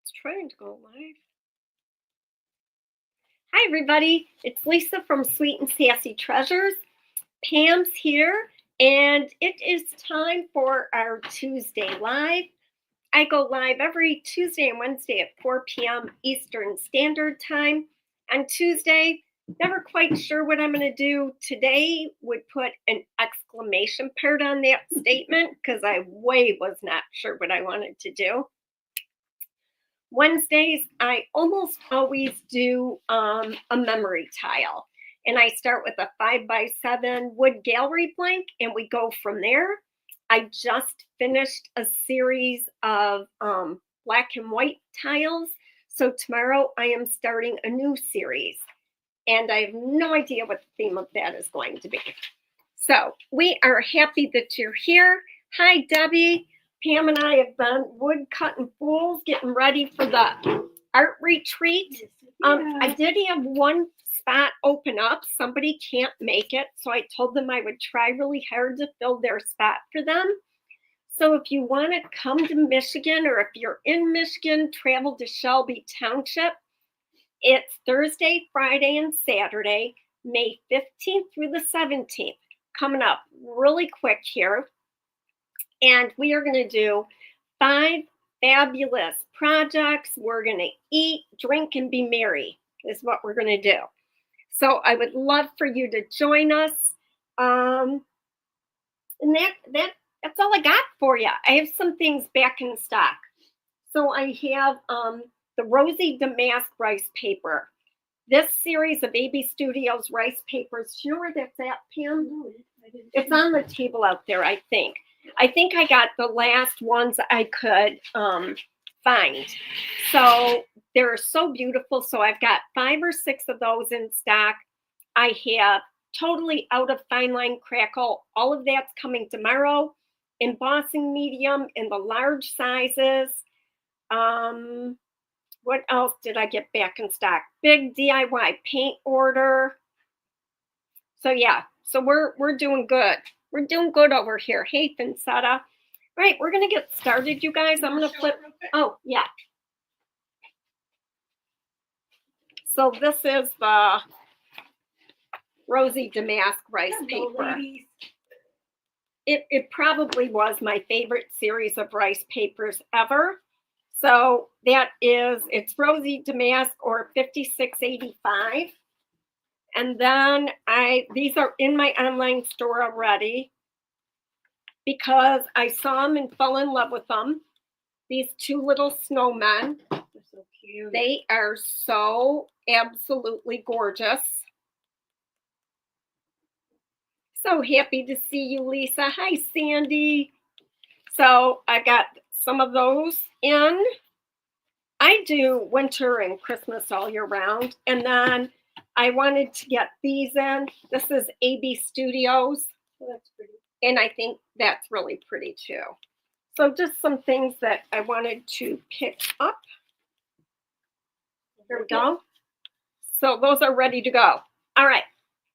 It's trying to go live. Hi, everybody. It's Lisa from Sweet and Sassy Treasures. Pam's here, and it is time for our Tuesday Live. I go live every Tuesday and Wednesday at 4 p.m. Eastern Standard Time. On Tuesday, never quite sure what I'm going to do. Today would put an exclamation point on that statement because I was not sure what I wanted to do. Wednesdays, I almost always do a memory tile. And I start with a 5x7 wood gallery blank, and we go from there. I just finished a series of black and white tiles. So tomorrow I am starting a new series. And I have no idea what the theme of that is going to be. So we are happy that you're here. Hi, Debbie. Pam and I have been wood cutting fools, getting ready for the art retreat. I did have one spot open up. Somebody can't make it, so I told them I would try really hard to fill their spot for them. So if you want to come to Michigan, or if you're in Michigan, travel to Shelby Township. It's Thursday, Friday, and Saturday, May 15th through the 17th. Coming up really quick here. And we are going to do 5 fabulous projects. We're going to eat, drink, and be merry is what we're going to do. So I would love for you to join us. And that's all I got for you. I have some things back in stock. So I have the Rosy Damask rice paper. This series of AB Studios rice papers. You know where that's at, Pam? No, it's on the table out there, I think. I think I got the last ones I could find. So they're so beautiful. So I've got 5 or 6 of those in stock. I have totally out of fine line crackle. All of that's coming tomorrow. Embossing medium in the large sizes. What else did I get back in stock? Big DIY paint order. So yeah, so we're doing good. We're doing good over here. Hey, Finsetta. All right, we're going to get started, you guys. I'm going to flip. Oh, yeah. So this is the Rosy Damask rice paper. It probably was my favorite series of rice papers ever. So it's Rosy Damask or 5685. And then these are in my online store already because I saw them and fell in love with them. These 2 little snowmen. They're so cute. They are so absolutely gorgeous. So happy to see you, Lisa. Hi, Sandy. So I got some of those in. I do winter and Christmas all year round. And then I wanted to get these in. This is AB Studios. Oh, that's pretty. And I think that's really pretty too. So just some things that I wanted to pick up. There we go. So those are ready to go. All right.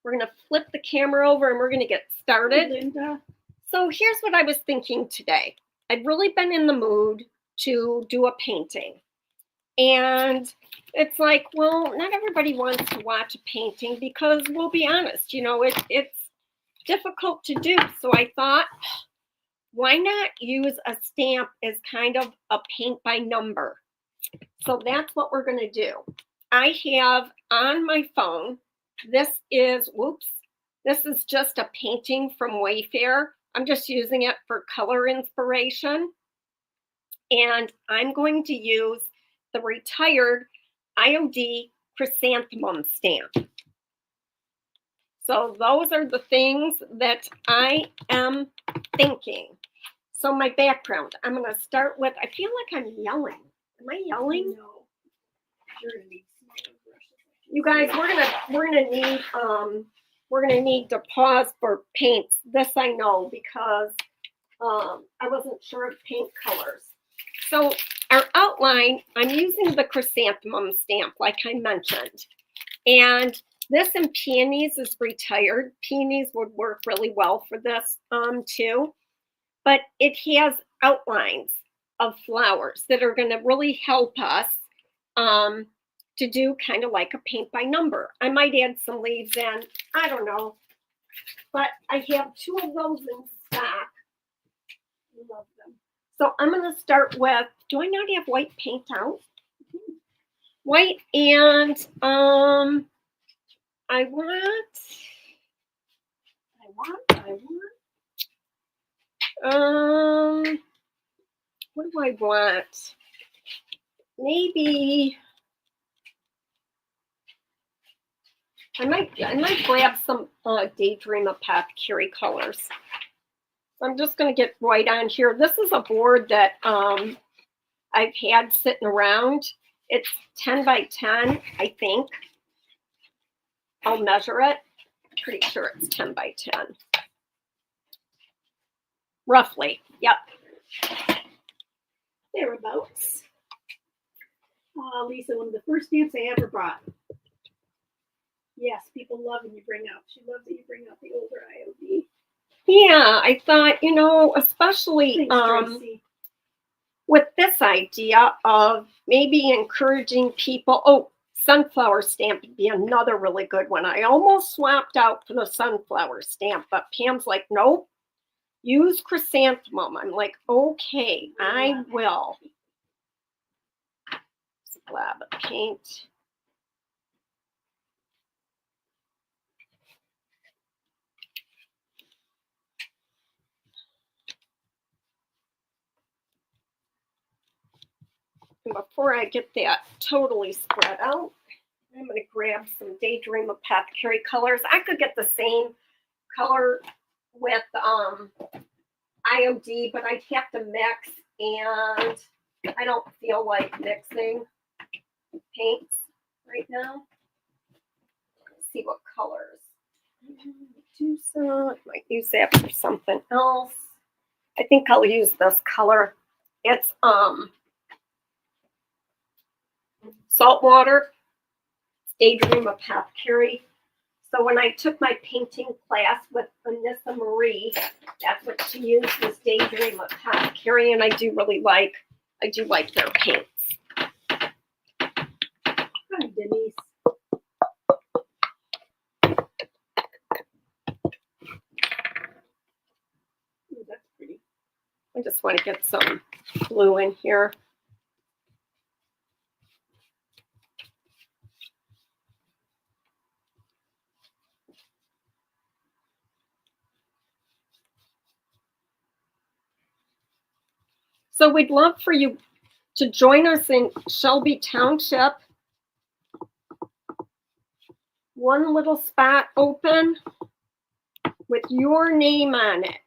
We're going to flip the camera over and we're going to get started. Hey, Linda. So here's what I was thinking today. I've really been in the mood to do a painting. And it's like, well, not everybody wants to watch a painting because we'll be honest, it's difficult to do. So I thought, why not use a stamp as kind of a paint by number? So that's what we're going to do. I have on my phone, this is just a painting from Wayfair. I'm just using it for color inspiration. And I'm going to use the retired IOD Chrysanthemum Stamp. So those are the things that I am thinking. So my background, I'm going to start with, I feel like I'm yelling. Am I yelling? No. You're gonna need some brushes. You guys, we're gonna need to pause for paints. This I know because I wasn't sure of paint colors. So our outline, I'm using the Chrysanthemum Stamp, like I mentioned. And this in Peonies is retired. Peonies would work really well for this too. But it has outlines of flowers that are going to really help us to do kind of like a paint by number. I might add some leaves in, I don't know, but I have 2 of those in stock. Love them. So I'm going to start with, do I not have white paint out? White, and I want, what do I want? Maybe I might grab some Daydream Apothecary colors. So I'm just going to get white on here. This is a board that I've had sitting around. It's 10 by 10, I think. I'll measure it. Pretty sure it's 10 by 10. Roughly, yep. Thereabouts. Lisa, one of the first stamps I ever brought. Yes, people love when you bring up. She loves that you bring up the older IOD. Yeah, I thought, you know, especially Thanks, Tracy. with this idea of maybe encouraging people. Oh, sunflower stamp would be another really good one. I almost swapped out for the sunflower stamp, but Pam's like, nope, use chrysanthemum. I'm like, okay, I will. Slab of paint. And before I get that totally spread out, I'm going to grab some Daydream Apothecary colors. I could get the same color with IOD, but I'd have to mix, and I don't feel like mixing paints right now. Let's see what colors. Do some. I might use that for something else. I think I'll use this color. It's Saltwater, Daydream Apothecary. So when I took my painting class with Anissa Marie, that's what she used, was Daydream Apothecary, and I do like their paints. Hi, Denise. Ooh, that's pretty. I just want to get some blue in here. So we'd love for you to join us in Shelby Township. One little spot open with your name on it,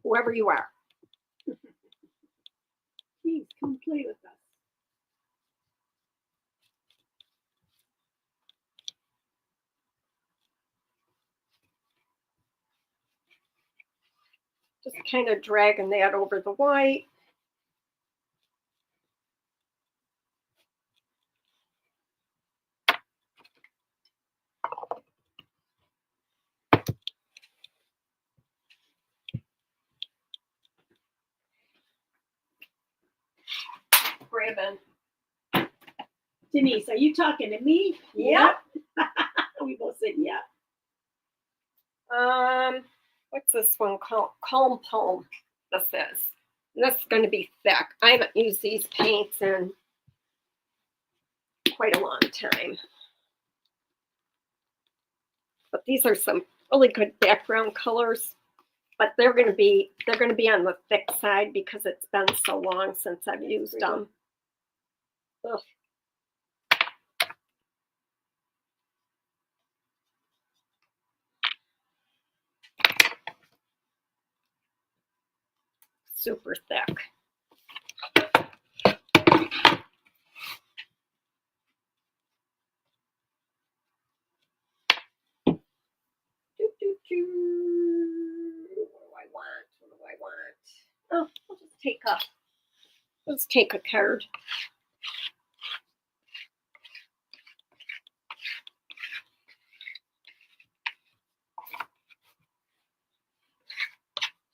whoever you are. Please come play with us. Just kind of dragging that over the white. Grabbing. Denise, are you talking to me? Yep. We both said yeah. What's this one called? Calm Poem. This is. This is going to be thick. I haven't used these paints in quite a long time. But these are some really good background colors. But they're going to be on the thick side because it's been so long since I've used them. Ugh. Super thick. What do I want? Oh, I'll just take a card.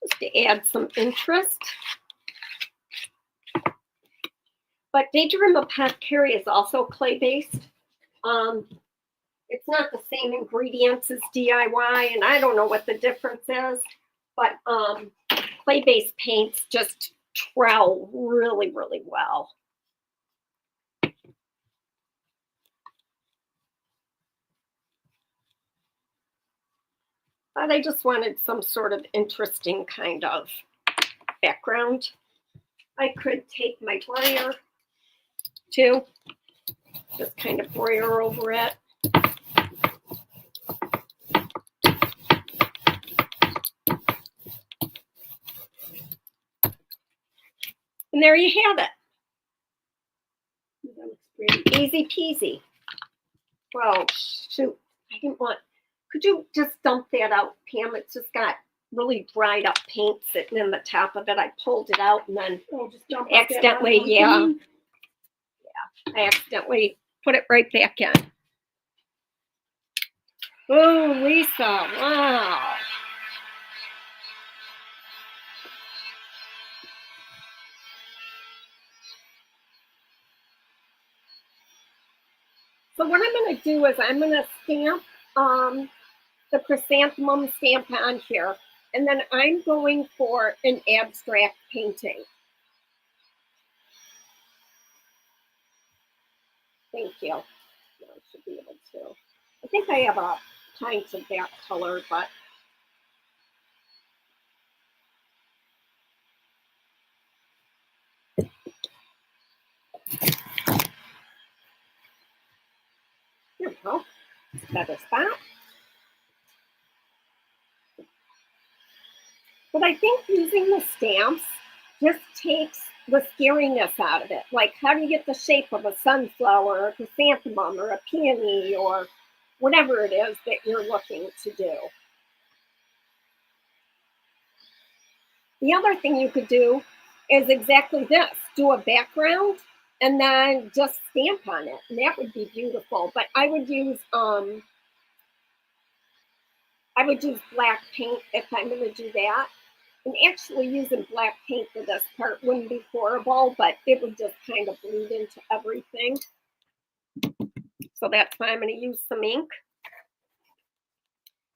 Just to add some interest. But Daydream Apothecary is also clay-based. It's not the same ingredients as DIY, and I don't know what the difference is, but clay-based paints just trowel really, really well. But I just wanted some sort of interesting kind of background. I could take my brayer too, just kind of brayer over it. And there you have it. That looks pretty. Easy peasy. Well, shoot, I didn't want, could you just dump that out, Pam? It's just got really dried up paint sitting in the top of it. I pulled it out and then Just dump that accidentally, out. yeah, I accidentally put it right back in. Oh, Lisa, wow. So what I'm going to do is I'm going to stamp the chrysanthemum stamp on here, and then I'm going for an abstract painting. Thank you. I should be able to. I think I have a pint of that color, but here we go. Better spot. But I think using the stamps just takes the scariness out of it. Like, how do you get the shape of a sunflower or a chrysanthemum or a peony or whatever it is that you're looking to do? The other thing you could do is exactly this. Do a background and then just stamp on it. And that would be beautiful. But I would use black paint if I'm going to do that. And actually using black paint for this part wouldn't be horrible, but it would just kind of bleed into everything. So that's why I'm going to use some ink.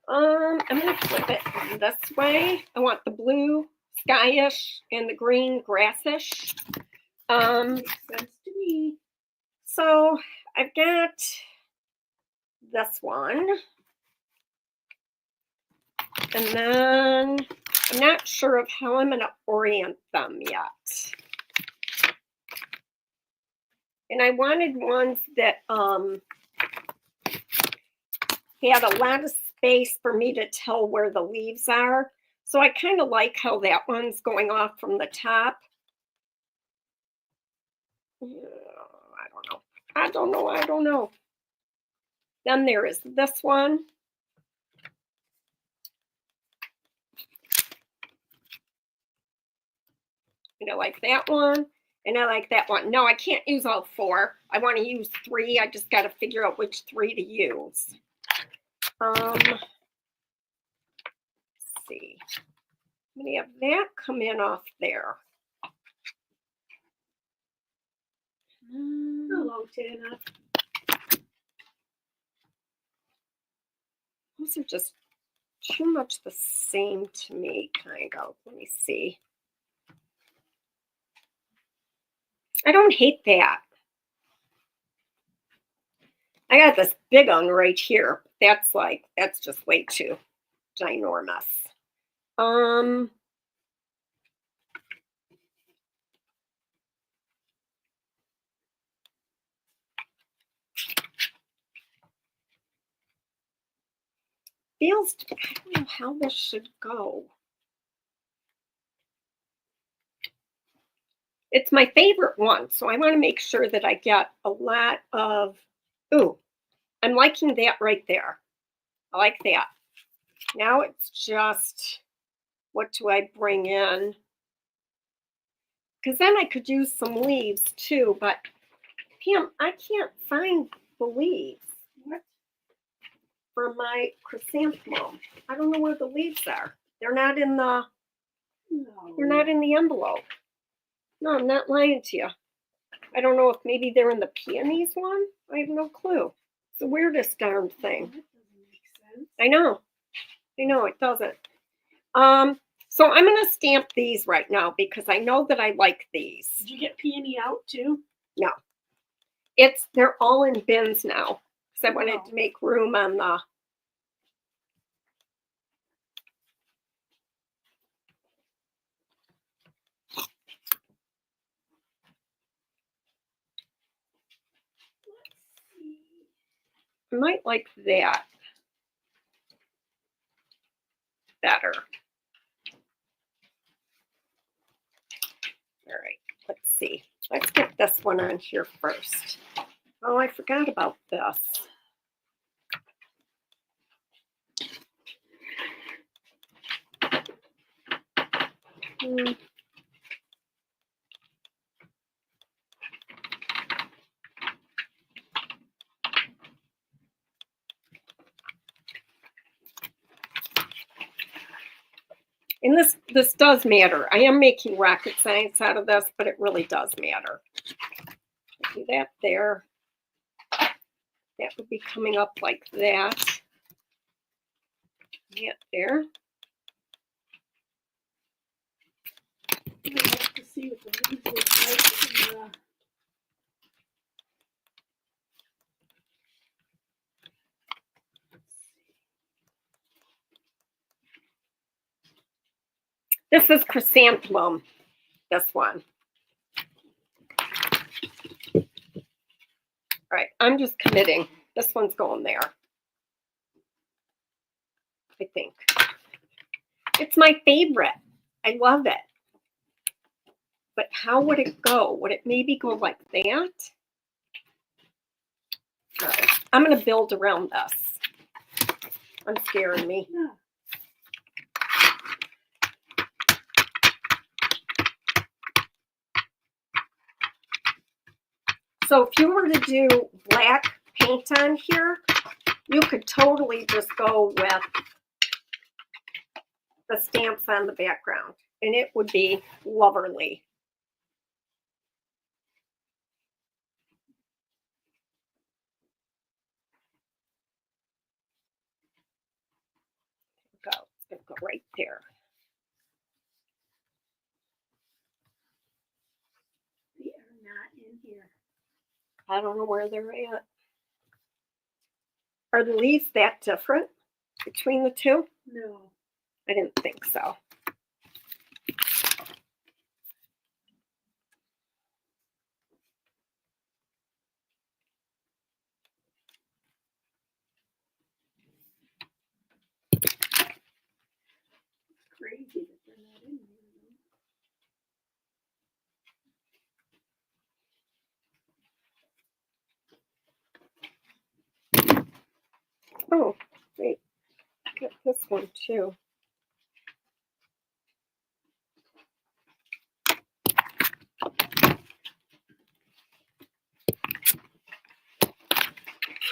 I'm going to flip it this way. I want the blue skyish and the green grassish. Makes sense to me. So I've got this one. And then I'm not sure of how I'm going to orient them yet. And I wanted ones that had a lot of space for me to tell where the leaves are. So I kind of like how that one's going off from the top. I don't know. Then there is this one. And I like that one. And I like that one. No, I can't use all four. I want to use three. I just got to figure out which three to use. Let's see. I'm going to have that come in off there. Hello, Tana. Those are just too much the same to me, kind of. Let me see. I don't hate that. I got this big one right here. That's just way too ginormous. Feels, I don't know how this should go. It's my favorite one, so I want to make sure that I get a lot of, ooh, I'm liking that right there. I like that. Now it's just, what do I bring in? Because then I could use some leaves too, but Pam, I can't find the leaves. What? For my chrysanthemum. I don't know where the leaves are. They're not in the, No. they're not in the envelope. No, I'm not lying to you. I don't know if maybe they're in the peonies one. I have no clue. It's the weirdest darn That thing. doesn't make sense. I know it doesn't. So I'm gonna stamp these right now because I know that I like these. Did you get peony out too? No, they're all in bins now because I wanted to make room on the. I might like that better. All right, let's see. Let's get this one on here first. Oh, I forgot about this. And this does matter. I am making rocket science out of this, but it really does matter. Do that there. That would be coming up like that. That there. I'd like to see what the leaves look like in the This is chrysanthemum, this one. All right, I'm just committing. This one's going there. I think. It's my favorite. I love it. But how would it go? Would it maybe go like that? All right, I'm going to build around this. I'm scaring me. yeah. So if you were to do black paint on here, you could totally just go with the stamps on the background, and it would be lovely. Go. It's going to go right there. They are not in here. I don't know where they're at. Are the leaves that different between the two? No. I didn't think so. Crazy that they're not in here. Oh, wait. Get this one too.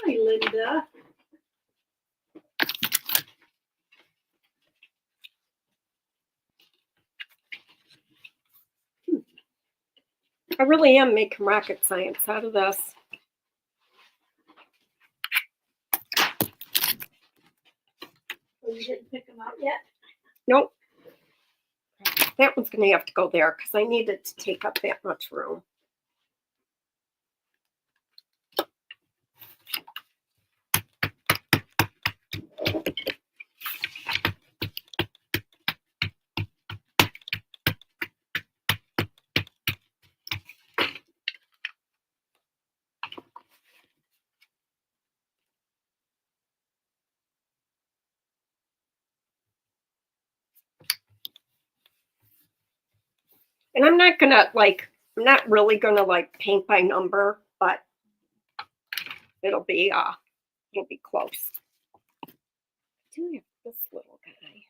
Hi, Linda. I really am making rocket science out of this. Oh, you didn't pick them out yet? Nope. That one's going to have to go there because I need it to take up that much room. And I'm not gonna I'm not really gonna paint by number, but it'll be close. I do have this little guy.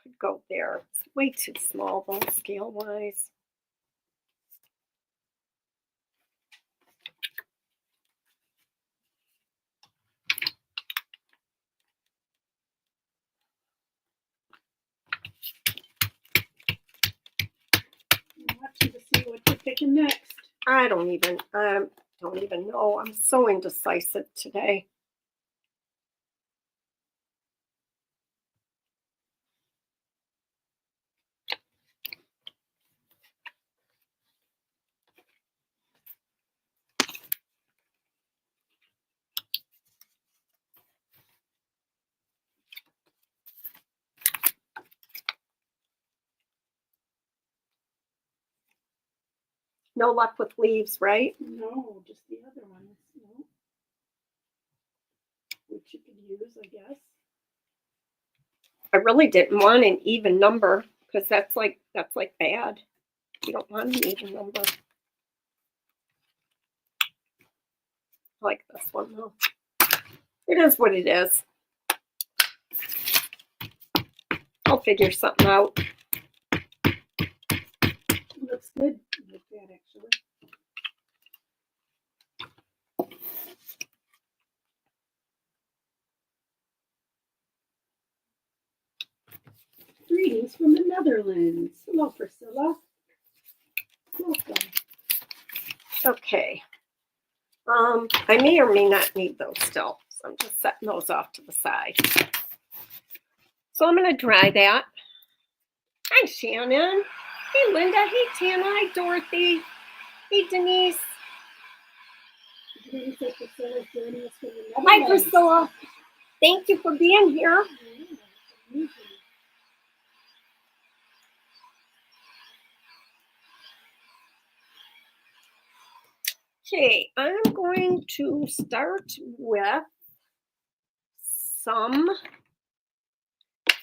Could go there. It's way too small though, scale wise. watching to see what you're picking next. I don't even know. I'm so indecisive today. No luck with leaves, right? No, just the other ones. No. Which you could use, I guess. I really didn't want an even number because that's like bad. You don't want an even number. I like this one though. It is what it is. I'll figure something out. Looks good. I like that actually. Greetings from the Netherlands. Hello, Priscilla. Welcome. Okay. I may or may not need those still, so I'm just setting those off to the side. So I'm going to dry that. Hi, Shannon. Hey, Linda. Hey, Tana. Hi, Dorothy. Hey, Denise. Did you say Priscilla's joining us from the Hi, Netherlands? Priscilla. Thank you for being here. Yeah, that's amazing. Okay, I'm going to start with some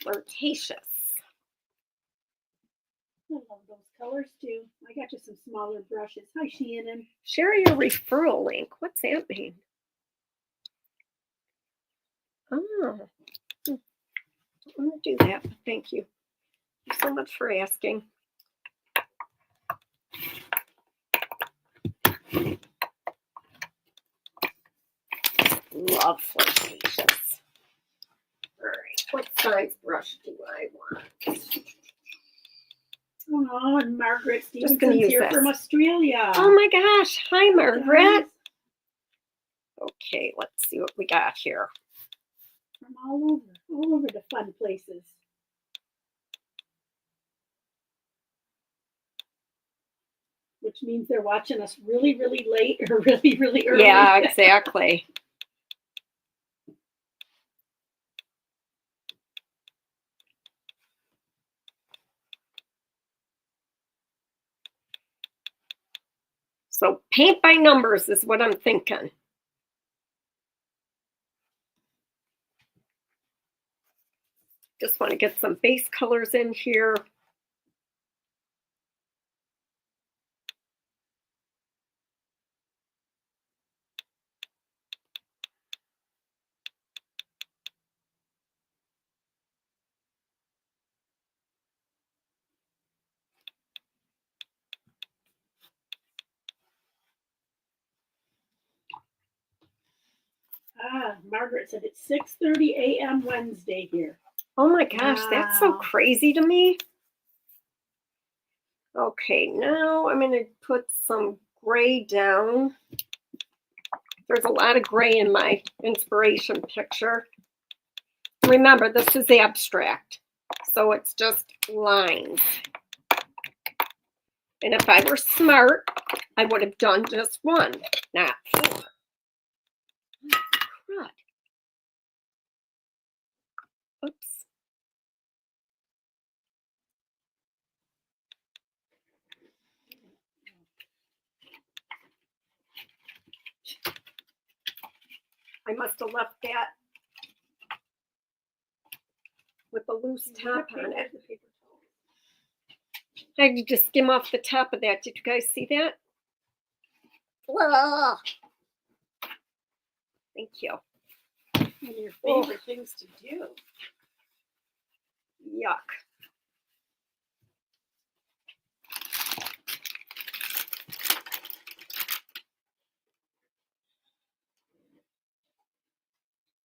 flirtatious. I love those colors too. I got you some smaller brushes. Hi, Shannon. Share your referral link. What's that mean? Oh, I want to do that, but thank you. Thank you so much for asking. Love flirtatious. All right, what size brush do I want? Oh, and Margaret Just gonna Stevenson's use here this. from Australia. Oh my gosh. Hi, Margaret. Guys, Okay, let's see what we got here. from all over the fun places. Which means they're watching us really, really late or really, really early. Yeah, exactly. So paint by numbers is what I'm thinking. Just want to get some base colors in here. Margaret said it's 6:30 a.m. Wednesday here. Oh my gosh, that's so Wow. crazy to me. Okay, now I'm going to put some gray down. There's a lot of gray in my inspiration picture. Remember, this is abstract, so it's just lines. And if I were smart, I would have done just one, not four. Oh, crud. Oops. I must have left that with a loose top on it. I had to just skim off the top of that. Did you guys see that? Ugh. Thank you. One of your favorite things to do. Yuck.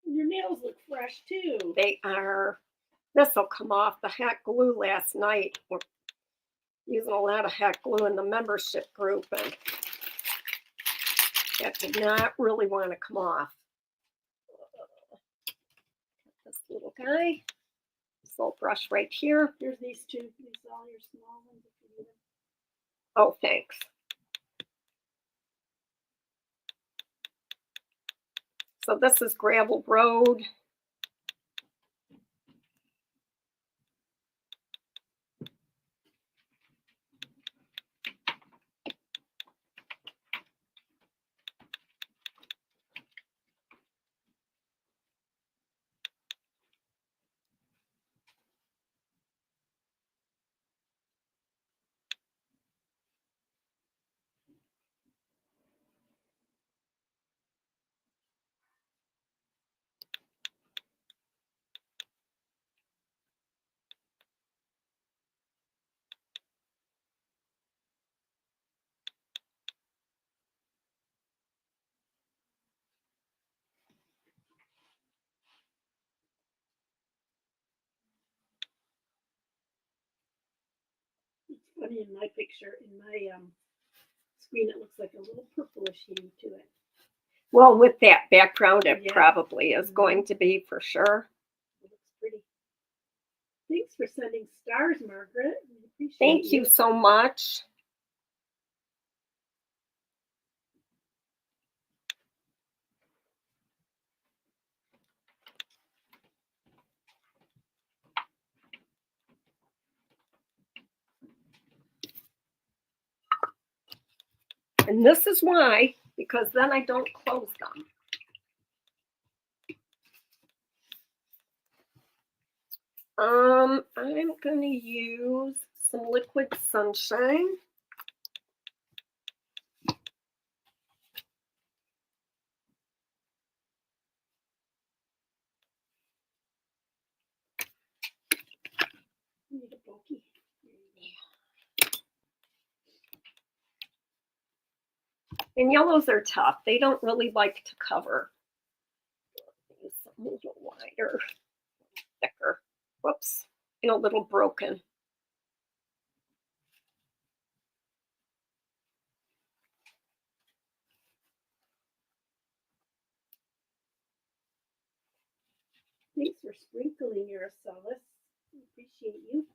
Your nails look fresh too. They are. This will come off. The hot glue last night using a lot of hot glue in the membership group, and that did not really want to come off. This little guy, this little brush right here. Here's these two. These are all your small ones if you need them. Oh, thanks. So this is gravel road. It's funny in my picture, in my screen, it looks like a little purplish hue to it. Well, with that background, it Yeah. probably is going to be for sure. It looks pretty. Thanks for sending stars, Margaret. We appreciate Thank you so much. And this is why, because then I don't close them. I'm going to use some liquid sunshine. Need a bulky. And yellows are tough. They don't really like to cover. Use something a little wider, thicker. Whoops, and a little broken. Thanks for sprinkling, Aracelis. We appreciate you.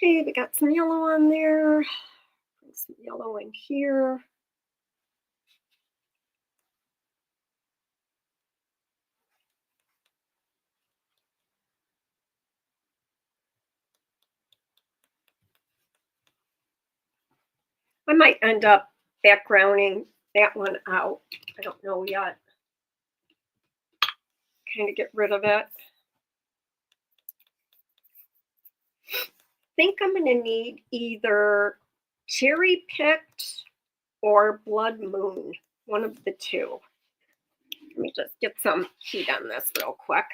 Okay, we got some yellow on there. Bring some yellow in here. I might end up backgrounding that one out. I don't know yet. Kind of get rid of it. I think I'm going to need either cherry picked or blood moon, one of the two. Let me just get some heat on this real quick.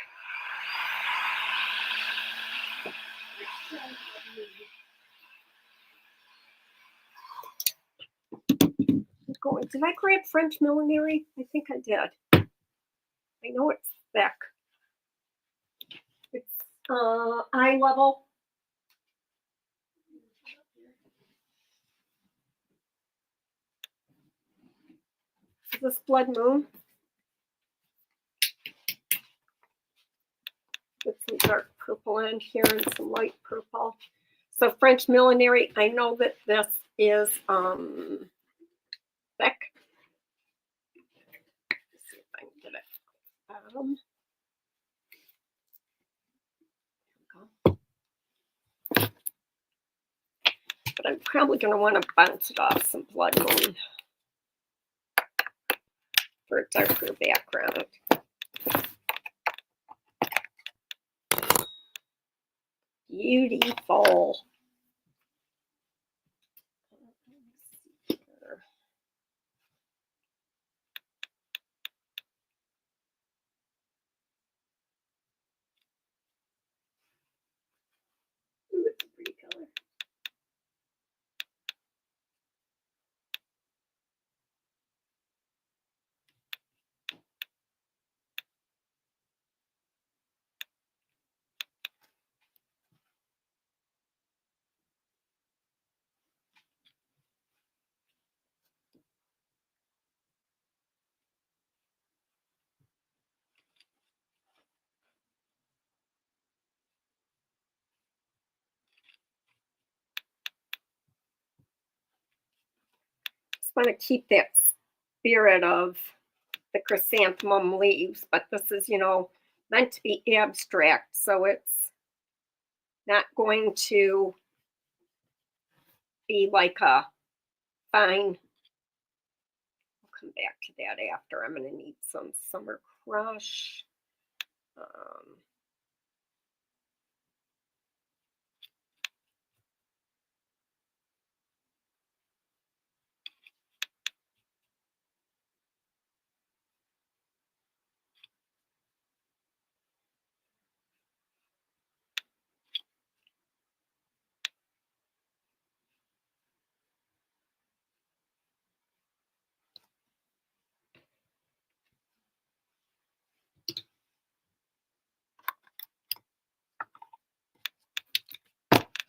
Did I grab French millinery? I think I did. I know it's thick. It's eye level. Is this blood moon? With some dark purple in here and some light purple. So French millinery, I know that this is thick. Let's see if I can get it. But I'm probably going to want to bounce it off some blood moon. for a darker background. Beautiful. Ooh, it's a pretty color. Just want to keep that spirit of the chrysanthemum leaves, but this is, meant to be abstract, so it's not going to be like a fine. I'll come back to that after. I'm going to need some Summer Crush.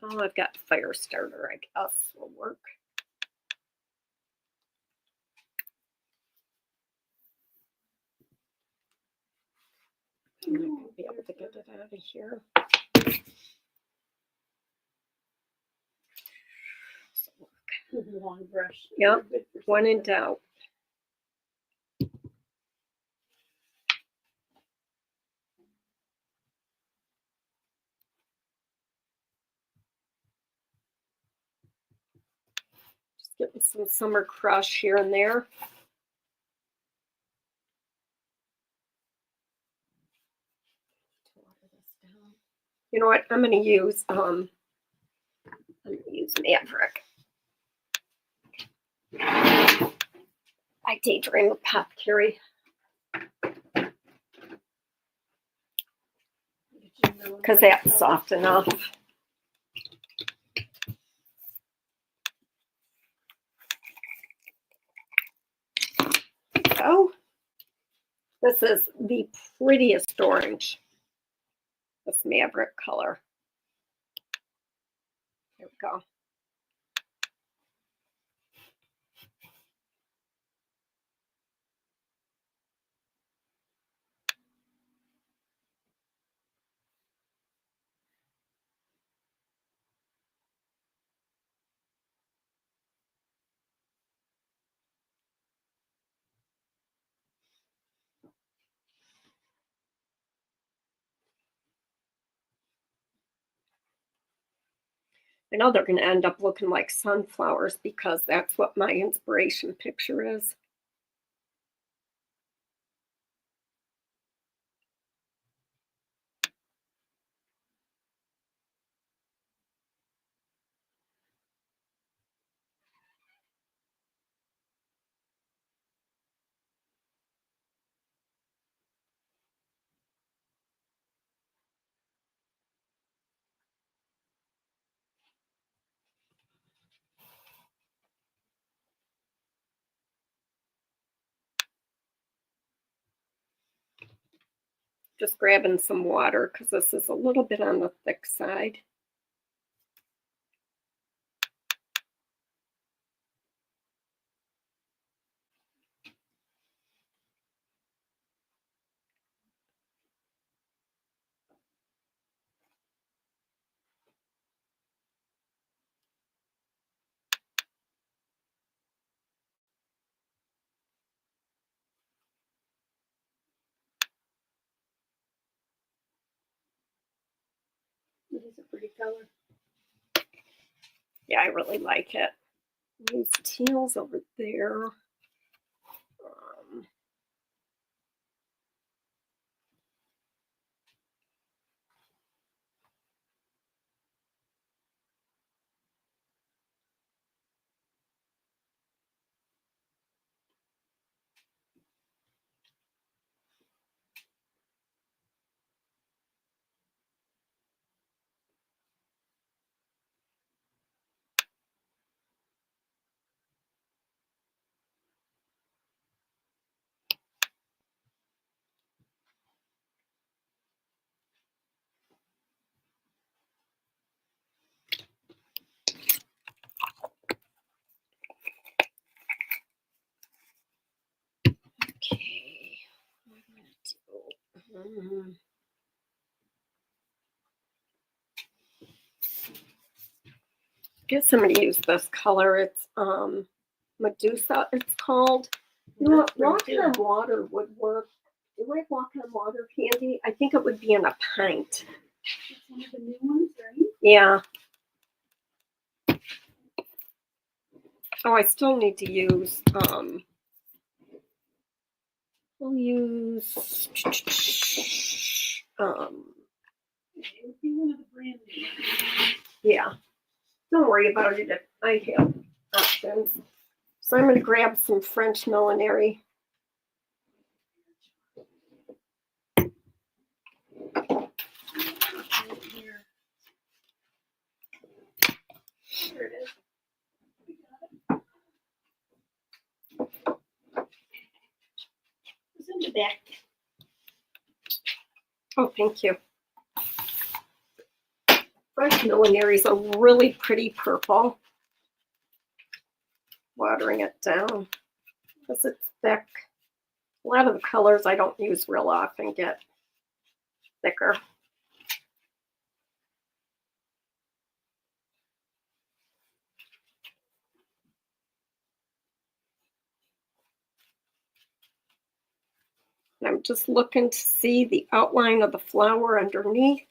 Oh, I've got fire starter, I guess will work. I'm not going to be able to get it out of here. Long brush. Yep, Good for when in something. doubt. Just getting some Summer Crush here and there. You know what? I'm going to use Maverick. I daydream of Pop Carry. Because that's soft enough. So, this is the prettiest orange. This Maverick color. Here we go. I know they're going to end up looking like sunflowers because that's what my inspiration picture is. Just grabbing some water because this is a little bit on the thick side. It is a pretty color. Yeah, I really like it. Use teals over there. guess I'm gonna use this color. It's Medusa, it's called. You know what? Walk on water would work. Do I have walk on water candy? I think it would be in a pint. That's one of the new ones, right? Yeah. Oh, I still need to use we'll use It would be one of the brand new ones. yeah. Don't worry about it if I have options. So I'm gonna grab some French millinery. Right here. There it is. We got it. It's in the back. Oh, thank you. French millinery is a really pretty purple. Watering it down because it's thick. A lot of the colors I don't use real often get thicker. And I'm just looking to see the outline of the flower underneath.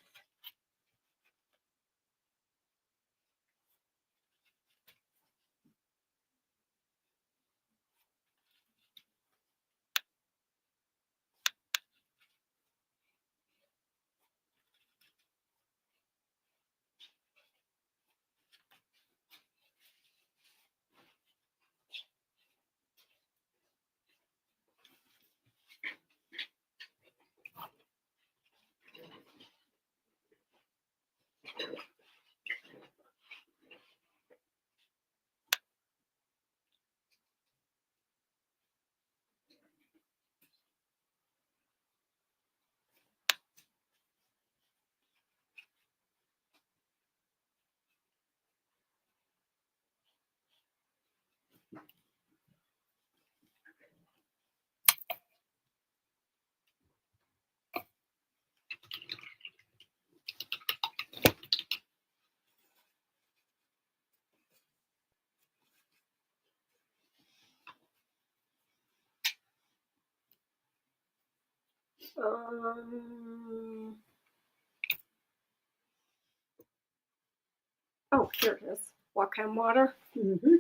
Oh, here it is. Walk on water. Mm-hmm.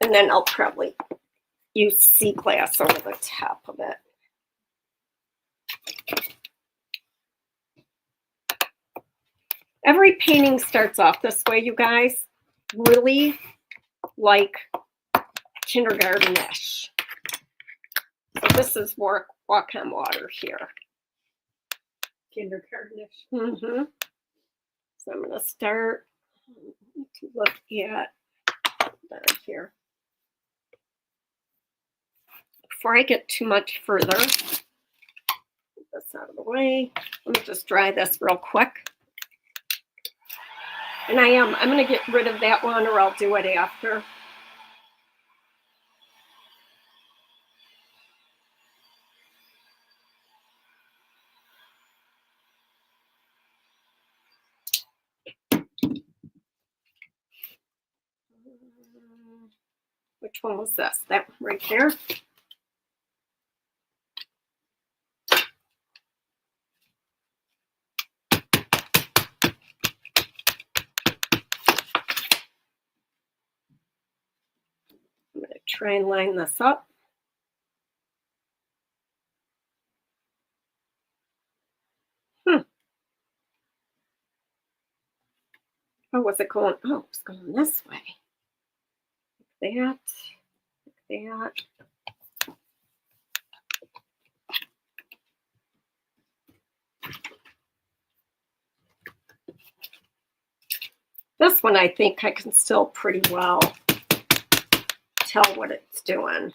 And then I'll probably use sea glass over the top of it. Every painting starts off this way, you guys. Really like kindergarten-ish. So this is walk on water here. Kindergartenish. Mm-hmm. So I'm going to start to look at down here. Before I get too much further, get this out of the way. Let me just dry this real quick. And I'm going to get rid of that one or I'll do it after. Which one was this? That one right there. I'm going to try and line this up. Oh, was it going? Oh, it's going this way. Like that. Like that. This one, I think I can still pretty well tell what it's doing.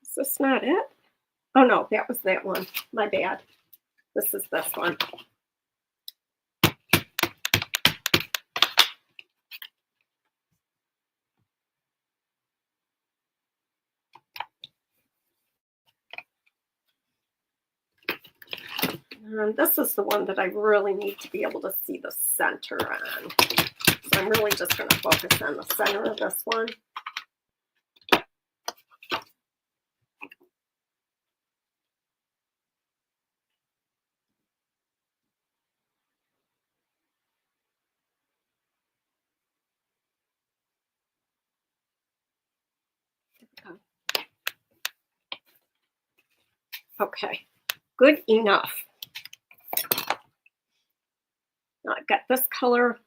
Is this not it? Oh no, that was that one. My bad. This is this one. And this is the one that I really need to be able to see the center on. So I'm really just going to focus on the center of this one. Okay, good enough. Now I've got this color.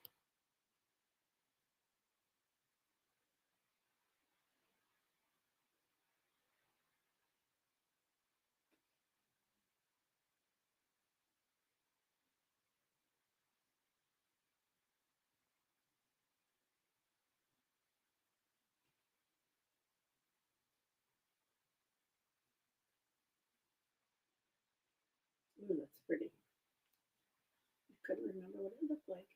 Ooh, that's pretty. I couldn't remember what it looked like.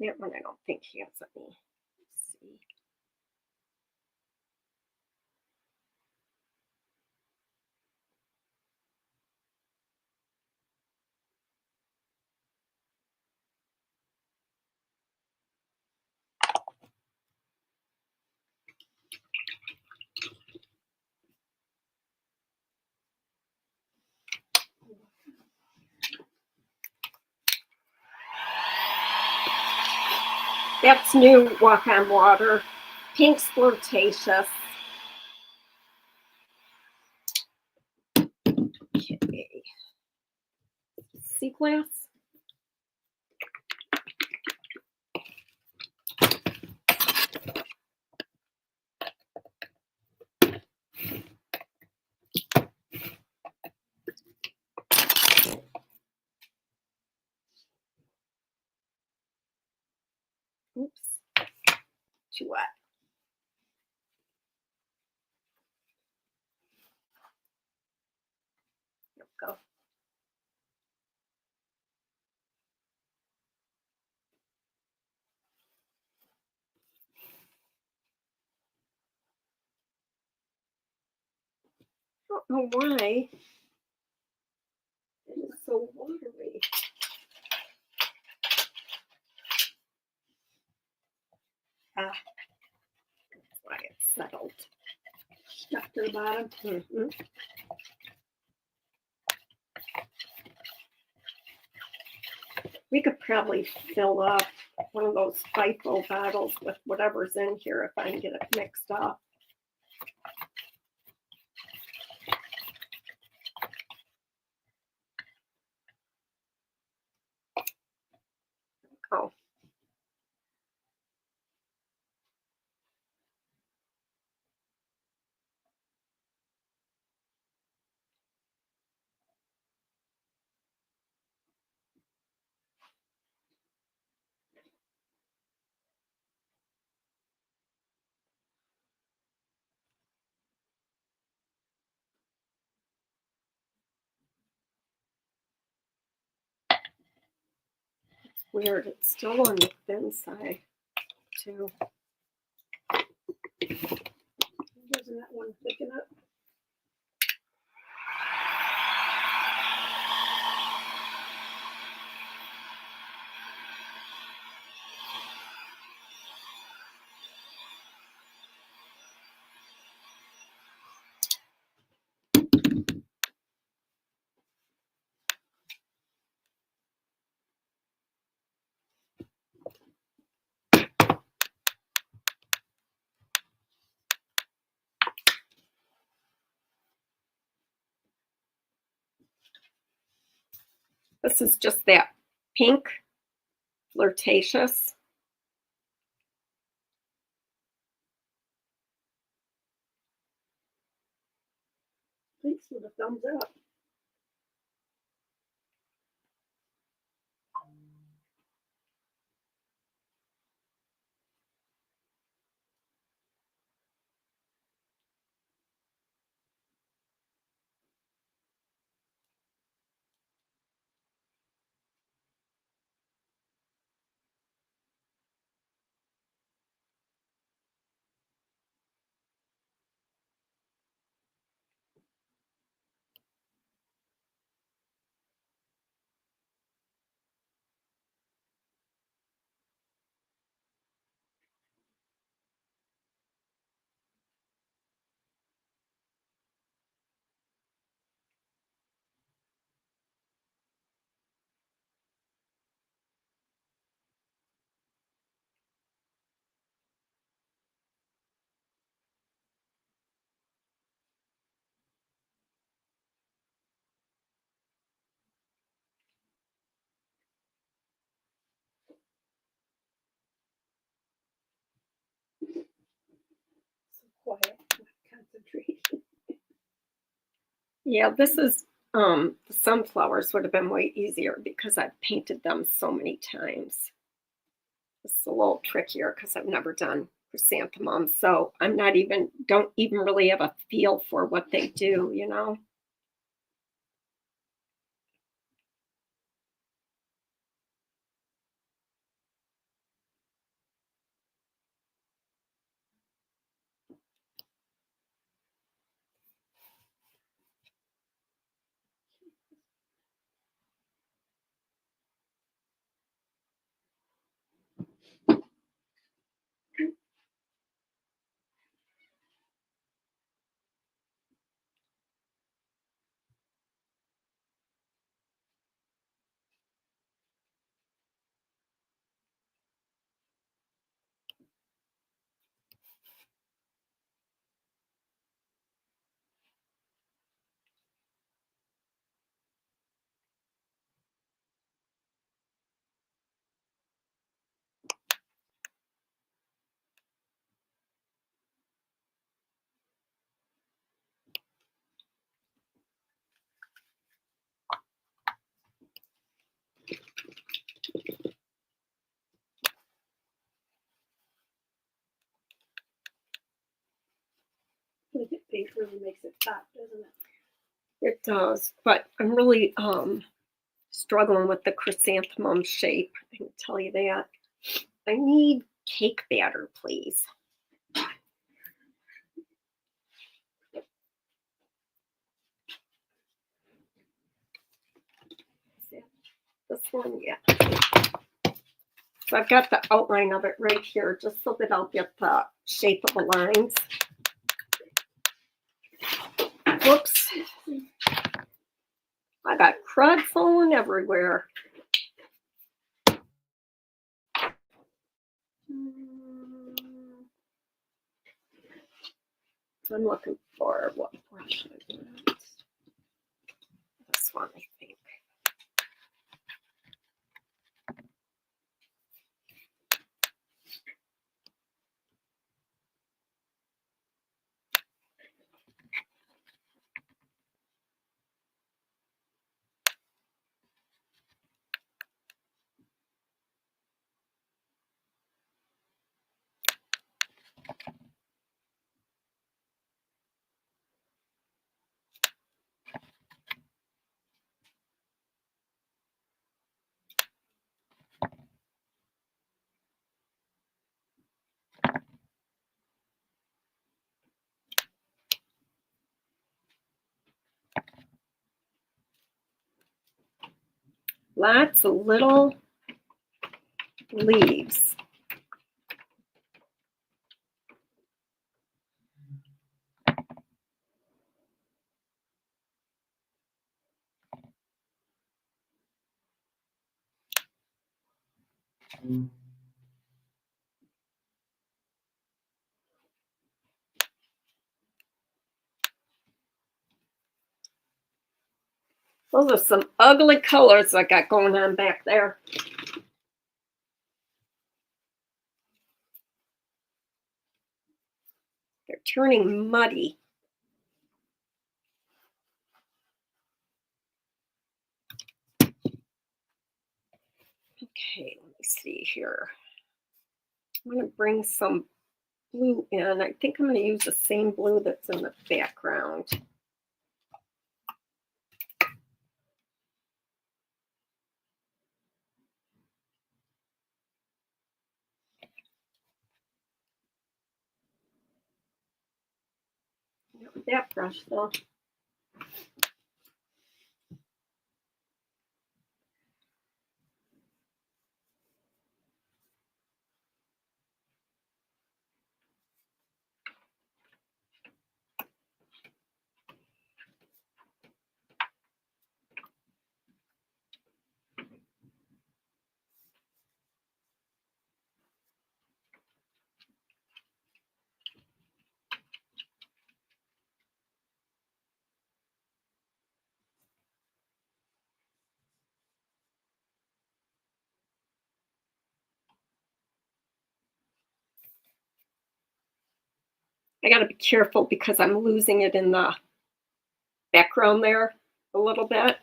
That one I don't think has any. Let's see. That's new Walk on Water. Pink's Flirtatious. Okay. Sea glass. Oops. Too wet. There we go. I don't know why it is so watery. That's why it's settled. Stuck to the bottom. Mm-hmm. We could probably fill up one of those FIFO bottles with whatever's in here if I can get it mixed up. Oh. It's weird. It's still on the thin side, too. Isn't that one picking up? This is just that pink Flirtatious. Thanks for the thumbs up. concentration. Yeah, this is the sunflowers would have been way easier because I've painted them so many times. This is a little trickier because I've never done chrysanthemums, so I'm not even don't even really have a feel for what they do, you know. Look at paper really makes it pop, doesn't it? It does, but I'm really struggling with the chrysanthemum shape. I can tell you that. I need cake batter, please. This one, yeah. So I've got the outline of it right here, just so that I'll get the shape of the lines. Whoops. I got crud falling everywhere. I'm looking for what brush I want. This one, I think. Lots of little leaves. Those are some ugly colors I got going on back there. They're turning muddy. Okay, let me see here. I'm going to bring some blue in. I think I'm going to use the same blue that's in the background. Not with that brush though. I got to be careful because I'm losing it in the background there a little bit.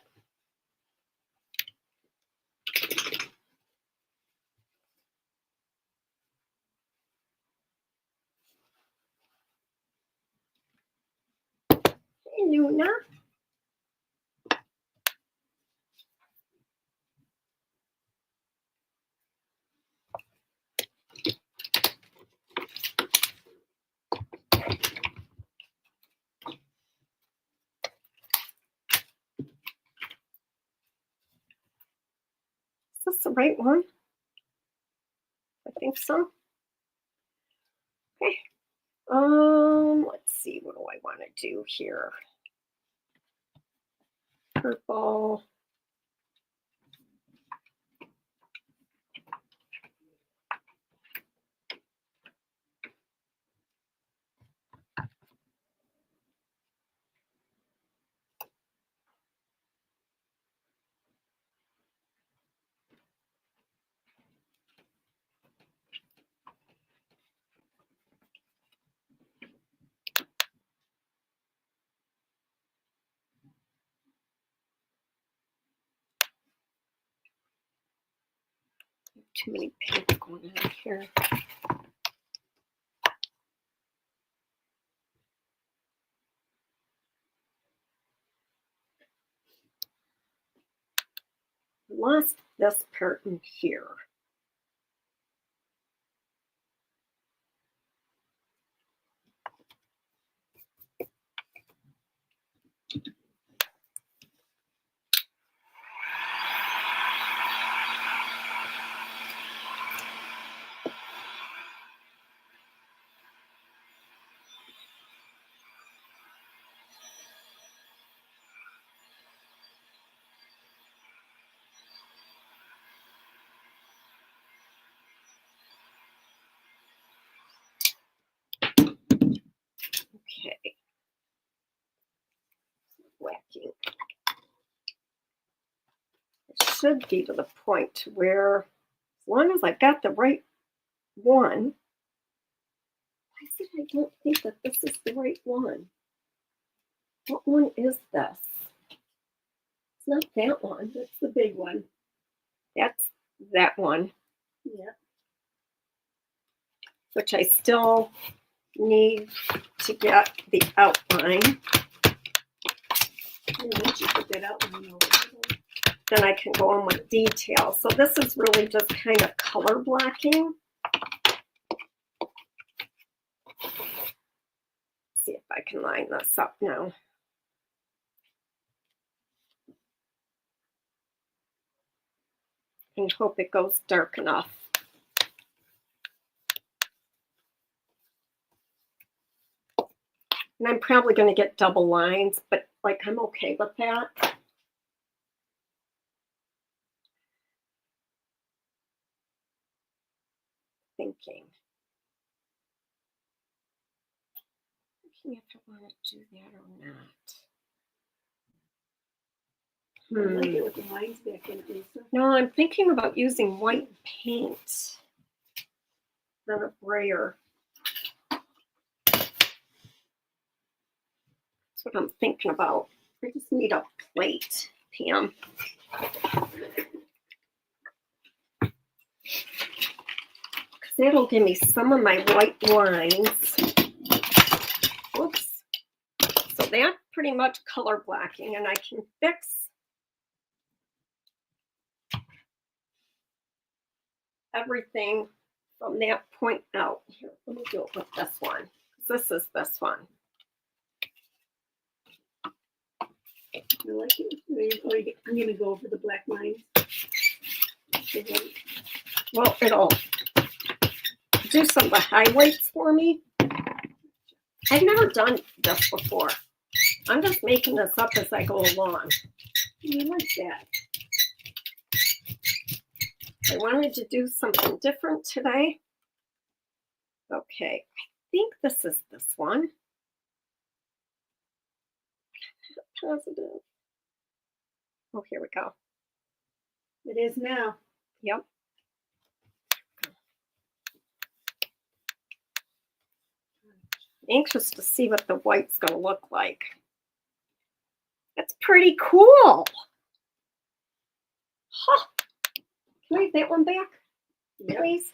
Hey, Luna. Is this the right one? I think so. Okay. Let's see, what do I want to do here? Purple. Too many paints going on here. Lost this part in here. Okay. Whacking. It should be to the point where, as long as I've got the right one, I said I don't think that this is the right one. What one is this? It's not that one. That's the big one. That's that one, Yeah. which I still need to get the outline. And once you put that outline over, Then I can go in with detail. So this is really just kind of color blocking. See if I can line this up now. And hope it goes dark enough. And I'm probably going to get double lines, but like I'm okay with that. Thinking if I want to do that or not. I like it with the lines back in it, Lisa. No, I'm thinking about using white paint than a brayer. That's what I'm thinking about. I just need a plate, Pam. Because that'll give me some of my white lines. Whoops. So that's pretty much color blocking, and I can fix everything from that point out. Here, let me do it with this one. This is this one. I like it. I'm going to go over the black lines. Well, it'll do some of the highlights for me. I've never done this before. I'm just making this up as I go along. I like that. I wanted to do something different today. Okay, I think this is this one. I'm not positive. Oh, here we go. It is now. Yep. anxious to see what the white's going to look like. That's pretty cool. Huh. Can I have that one back, please?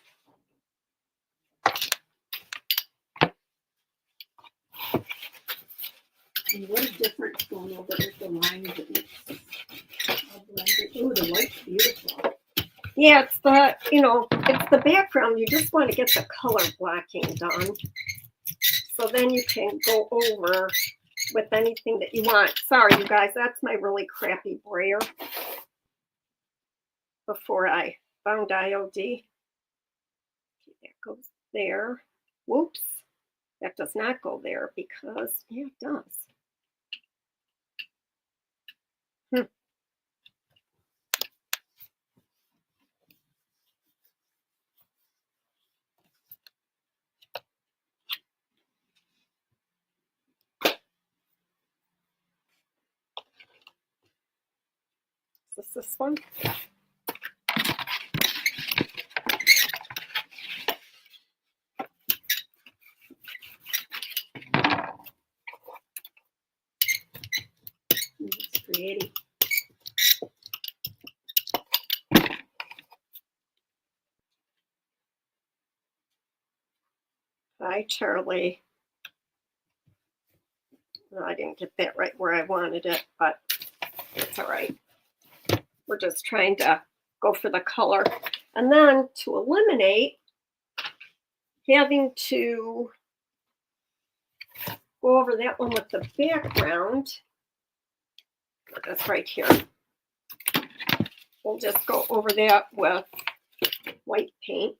And what a difference going over with the lines. It looks all blended. Oh, the white's beautiful. Yeah, it's the, it's the background. You just want to get the color blocking done. So then you can go over with anything that you want. Sorry, you guys, that's my really crappy brayer before I found IOD. Okay, that goes there. Whoops. That does not go there because, yeah, it does. Is this one? It's creative. Hi, Charlie. No, I didn't get that right where I wanted it, but it's all right. We're just trying to go for the color. And then to eliminate having to go over that one with the background, that's right here. We'll just go over that with white paint.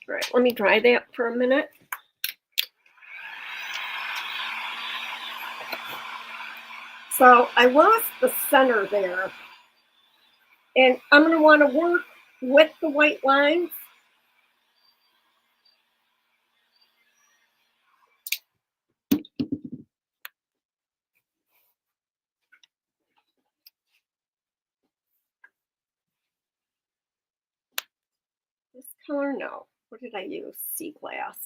All right, let me dry that for a minute. So I lost the center there. And I'm going to want to work with the white lines. This color, no. What did I use? Sea glass.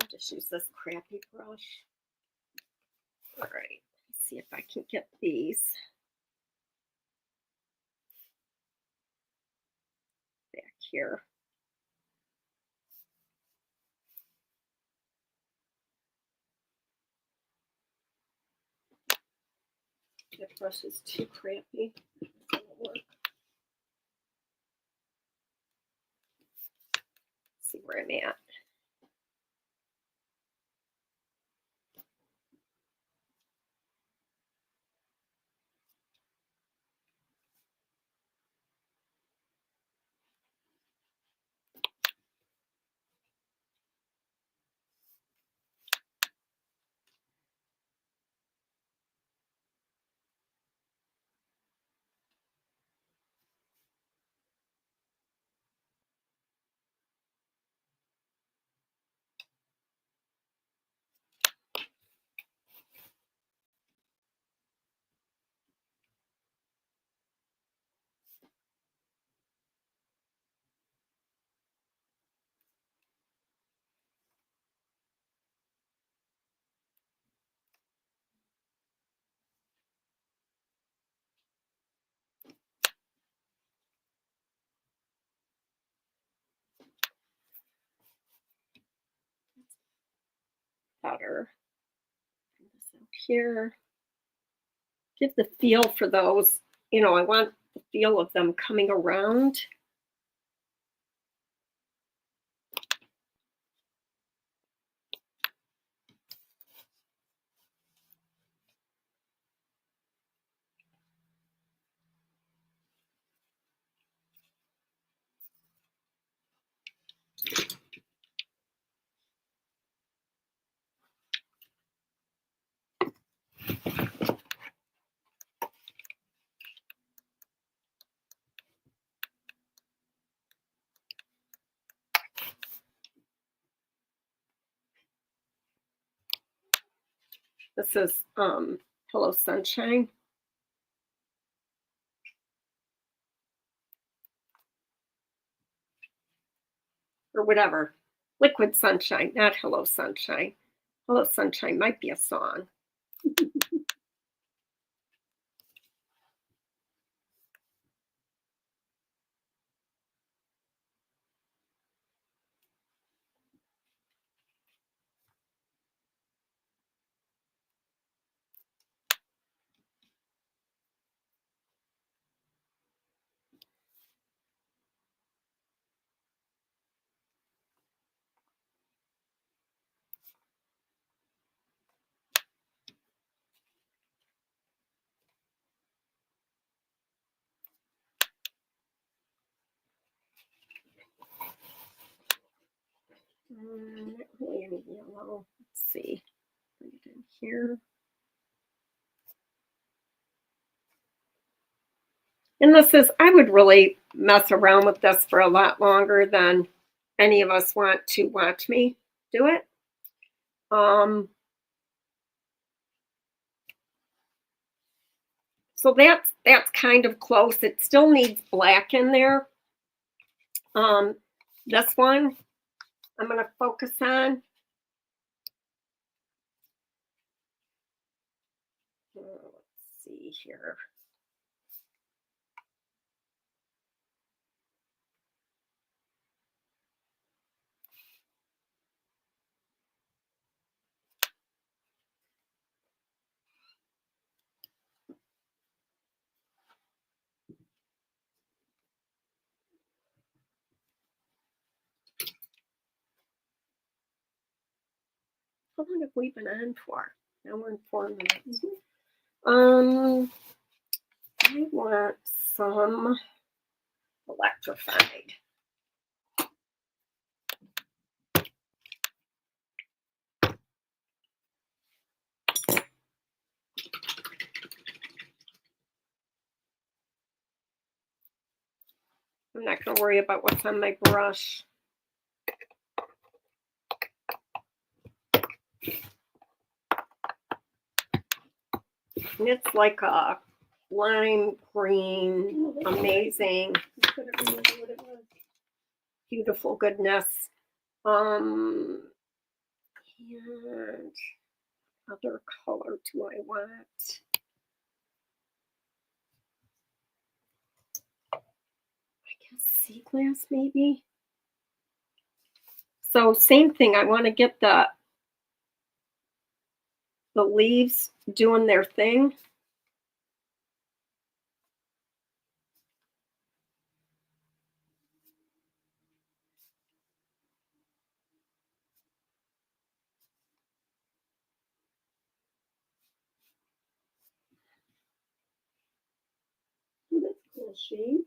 I'll just use this crappy brush. All right, let's see if I can get these back here. That brush is too crappy. It won't work. Let's see where I'm at. Better. Bring this out here. Give the feel for those. I want the feel of them coming around. This is Hello Sunshine. Or whatever. Liquid Sunshine, not Hello Sunshine. Hello Sunshine might be a song. Not really any yellow. Let's see. Put it in here. And this is, I would really mess around with this for a lot longer than any of us want to watch me do it. So that's kind of close. It still needs black in there. This one I'm going to focus on. Let's see here. How long have we been on for? Now we're in 4 minutes. I want some electrified. I'm not going to worry about what's on my brush. And it's like a lime green, amazing, I couldn't remember what it was. beautiful goodness. And other color do I want? I guess sea glass maybe. So same thing. I want to get the leaves doing their thing. Oh, that's a cool shade.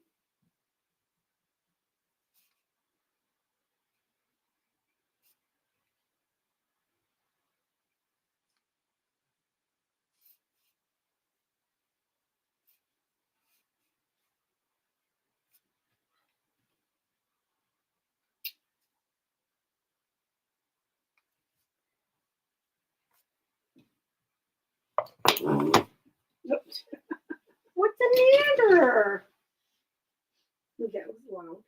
Oops. What's the matter? That was loud.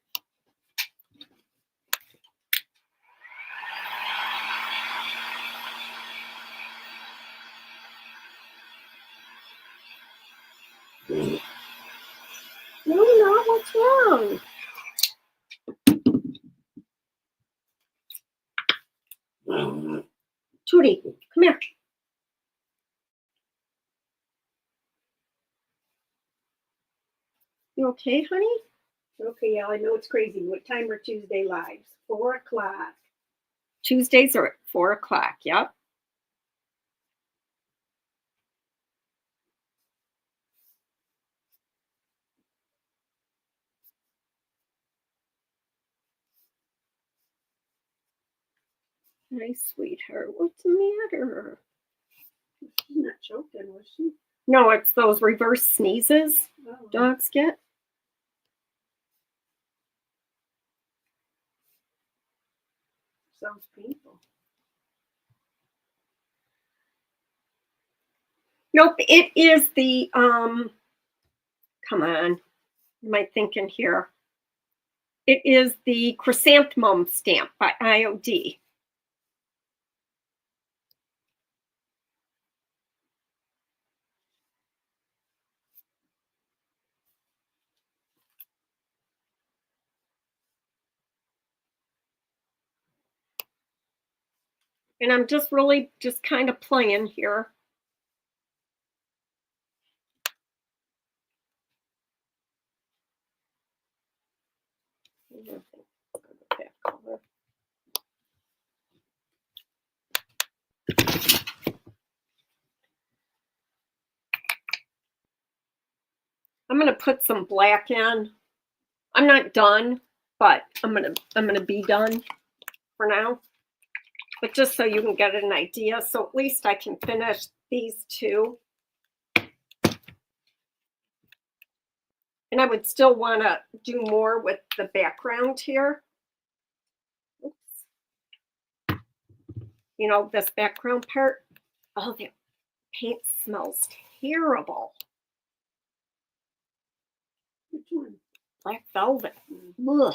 No, what's wrong? Tootie, come here. You okay, honey? Okay, yeah, I know it's crazy. What time are Tuesday lives? 4 o'clock. Tuesdays are at 4 o'clock. Yep. Nice, sweetheart. What's the matter? She's not choking, was she? No, it's those reverse sneezes Oh, dogs get. sounds painful. Nope, it is the come on, what am I thinking here? It is the Chrysanthemum Stamp by IOD. And I'm just really just kind of playing here. I'm gonna put some black in. I'm not done, but I'm gonna be done for now. But just so you can get an idea, so at least I can finish these two. And I would still want to do more with the background here. Oops. You know, this background part. Oh, the paint smells terrible. Which one? Black velvet. Ugh.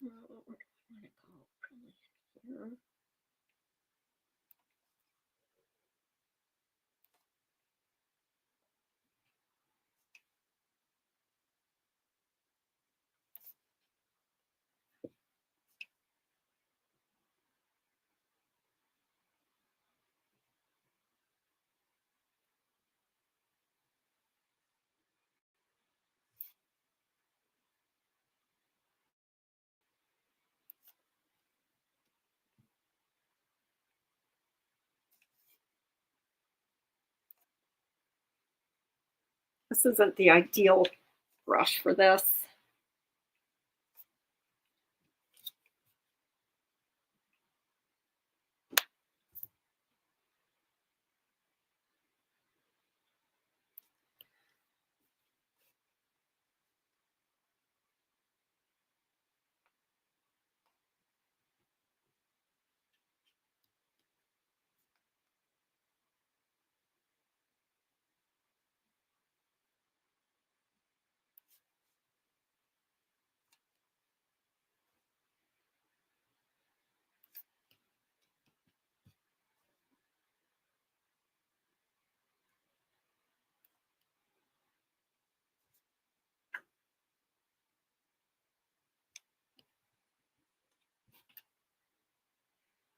Where do I want to go? Probably here. This isn't the ideal brush for this.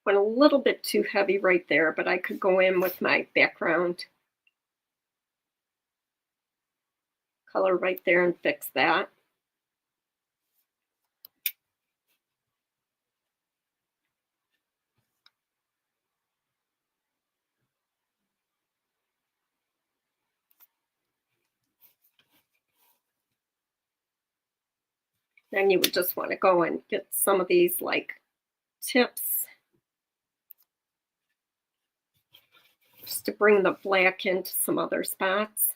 Went a little bit too heavy right there, but I could go in with my background color right there and fix that. Then you would just want to go and get some of these like tips just to bring the black into some other spots.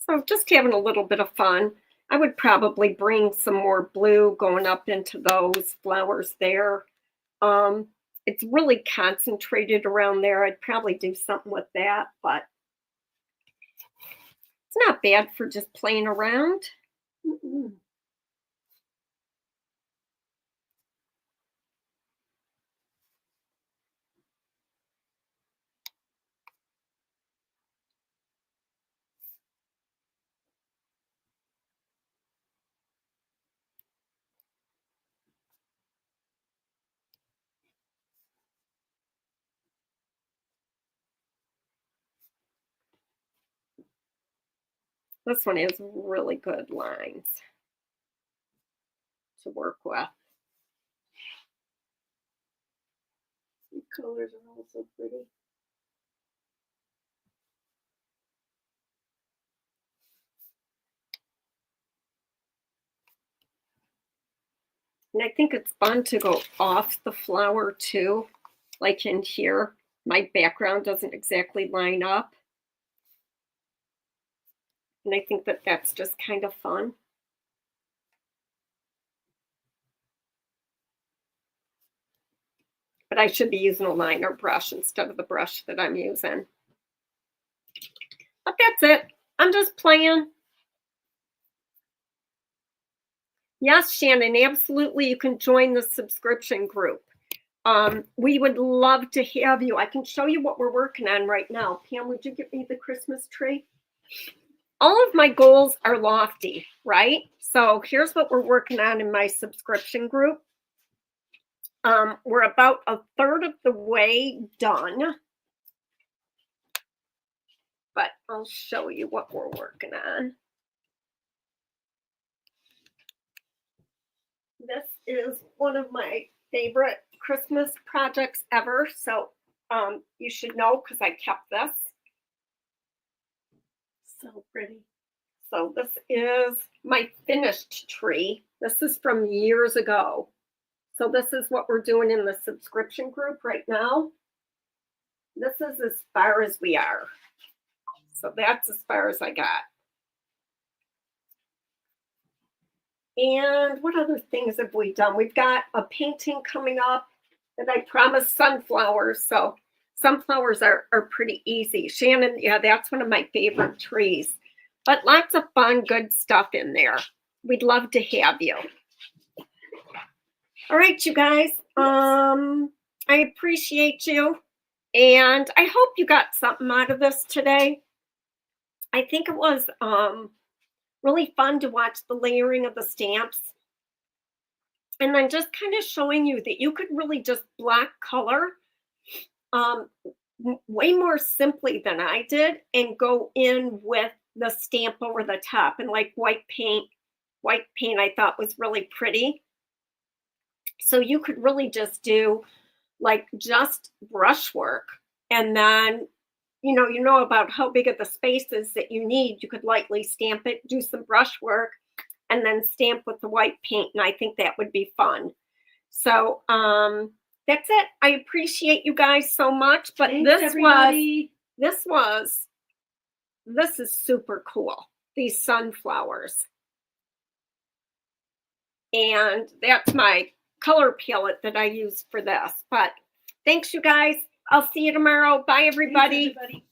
So just having a little bit of fun. I would probably bring some more blue going up into those flowers there. Um, it's really concentrated around there. I'd probably do something with that, but it's not bad for just playing around. Mm-mm. This one has really good lines to work with. The colors are also pretty. And I think it's fun to go off the flower too. Like in here, my background doesn't exactly line up. And I think that that's just kind of fun. But I should be using a liner brush instead of the brush that I'm using. But that's it. I'm just playing. Yes, Shannon, absolutely. You can join the subscription group. We would love to have you. I can show you what we're working on right now. Pam, would you give me the Christmas tree? All of my goals are lofty, right? So here's what we're working on in my subscription group. We're about a third of the way done. But I'll show you what we're working on. This is one of my favorite Christmas projects ever. So you should know because I kept this. So pretty. So this is my finished tree. This is from years ago. So this is what we're doing in the subscription group right now. This is as far as we are. So that's as far as I got. And what other things have we done? We've got a painting coming up that I promised sunflowers. So sunflowers are pretty easy. Shannon, yeah, that's one of my favorite trees. But lots of fun, good stuff in there. We'd love to have you. All right, you guys. I appreciate you. And I hope you got something out of this today. I think it was really fun to watch the layering of the stamps. And then just kind of showing you that you could really just block color way more simply than I did and go in with the stamp over the top. And like white paint I thought was really pretty. So you could really just do like just brushwork, and then you know about how big of the spaces that you need. You could lightly stamp it, do some brushwork, and then stamp with the white paint. And I think that would be fun. So that's it. I appreciate you guys so much. But Thanks, everybody. this is super cool. These sunflowers. And that's my color palette that I use for this. But thanks, you guys. I'll see you tomorrow. Bye, everybody. Thanks, everybody.